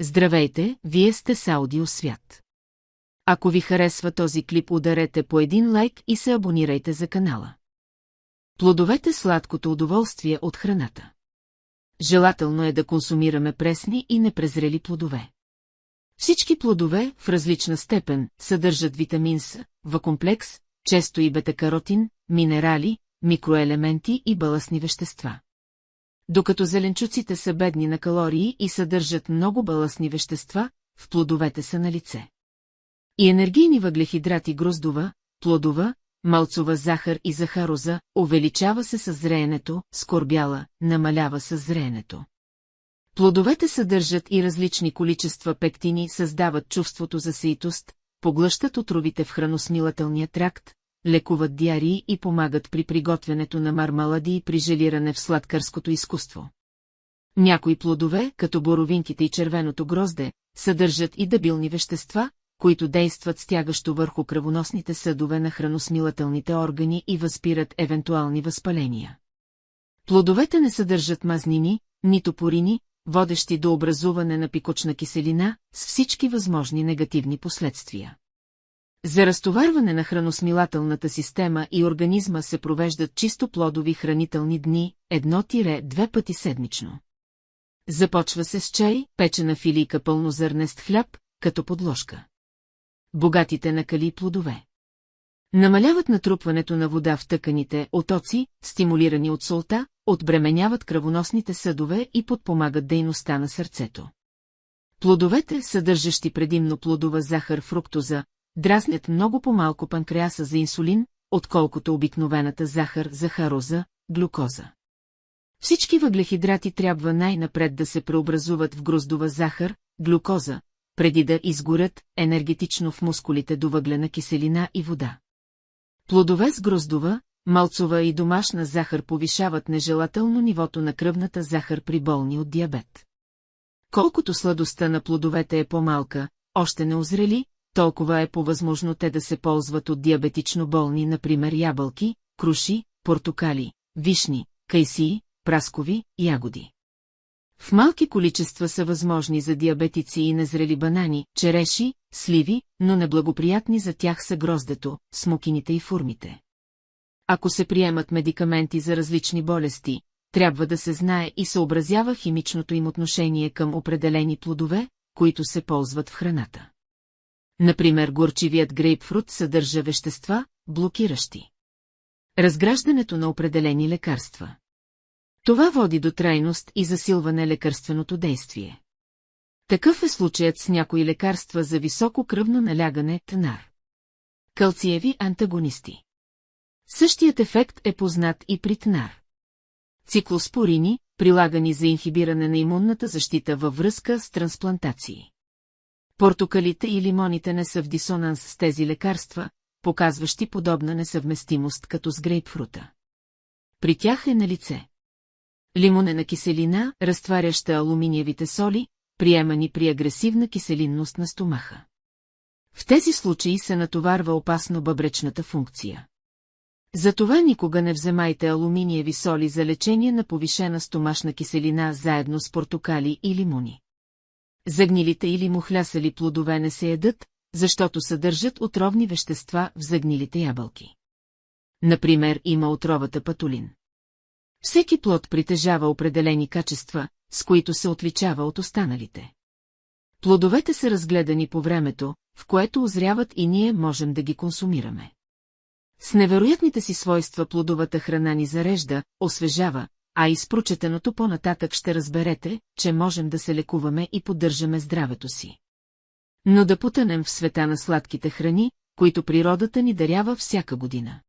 Здравейте, вие сте с Аудиосвят. Ако ви харесва този клип, ударете по един лайк и се абонирайте за канала. Плодовете – сладкото удоволствие от храната. Желателно е да консумираме пресни и непрезрели плодове. Всички плодове, в различна степен, съдържат витамин С, В-комплекс, често и бета-каротин, минерали, микроелементи и баластни вещества. Докато зеленчуците са бедни на калории и съдържат много баластни вещества, в плодовете са налице и енергийни въглехидрати, гроздова, плодова, малцова захар и захароза, увеличава се със зреенето, скорбяла, намалява със зреенето. Плодовете съдържат и различни количества пектини, създават чувството за ситост, поглъщат отровите в храносмилателния тракт, лекуват диарии и помагат при приготвянето на мармалади и при желиране в сладкарското изкуство. Някои плодове, като боровинките и червеното грозде, съдържат и дебилни вещества, които действат стягащо върху кръвоносните съдове на храносмилателните органи и възпират евентуални възпаления. Плодовете не съдържат мазнини, нито пурини, водещи до образуване на пикочна киселина, с всички възможни негативни последствия. За разтоварване на храносмилателната система и организма се провеждат чисто плодови хранителни дни, 1-2 пъти седмично. Започва се с чай, печена филийка пълнозърнест хляб, като подложка. Богатите на калий плодове намаляват натрупването на вода в тъканите, отоци, стимулирани от солта, отбременяват кръвоносните съдове и подпомагат дейността на сърцето. Плодовете, съдържащи предимно плодова захар, фруктоза, дразнят много по-малко панкреаса за инсулин, отколкото обикновената захар, захароза, глюкоза. Всички въглехидрати трябва най-напред да се преобразуват в гроздова захар, глюкоза, преди да изгорят енергетично в мускулите до въглена киселина и вода. Плодове с гроздова, малцова и домашна захар повишават нежелателно нивото на кръвната захар при болни от диабет. Колкото сладостта на плодовете е по-малка, още не озрели, толкова е по-възможно те да се ползват от диабетично болни, например ябълки, круши, портокали, вишни, кайсии, праскови, ягоди. В малки количества са възможни за диабетици и незрели банани, череши, сливи, но неблагоприятни за тях са гроздето, смокините и фурмите. Ако се приемат медикаменти за различни болести, трябва да се знае и съобразява химичното им отношение към определени плодове, които се ползват в храната. Например, горчивият грейпфрут съдържа вещества, блокиращи разграждането на определени лекарства. Това води до трайност и засилване лекарственото действие. Такъв е случаят с някои лекарства за високо кръвно налягане, ТНАР. Калциеви антагонисти. Същият ефект е познат и при ТНАР. Циклоспорини, прилагани за инхибиране на имунната защита във връзка с трансплантации. Портокалите и лимоните не са в дисонанс с тези лекарства, показващи подобна несъвместимост като с грейпфрута. При тях е налице лимонена киселина, разтваряща алуминиевите соли, приемани при агресивна киселинност на стомаха. В тези случаи се натоварва опасно бъбречната функция. Затова никога не вземайте алуминиеви соли за лечение на повишена стомашна киселина заедно с портокали и лимони. Загнилите или мухлясали плодове не се ядат, защото съдържат отровни вещества в загнилите ябълки. Например, има отровата патулин. Всеки плод притежава определени качества, с които се отличава от останалите. Плодовете са разгледани по времето, в което озряват и ние можем да ги консумираме. С невероятните си свойства плодовата храна ни зарежда, освежава, а и с прочетеното по-нататък ще разберете, че можем да се лекуваме и поддържаме здравето си. Но да потънем в света на сладките храни, които природата ни дарява всяка година.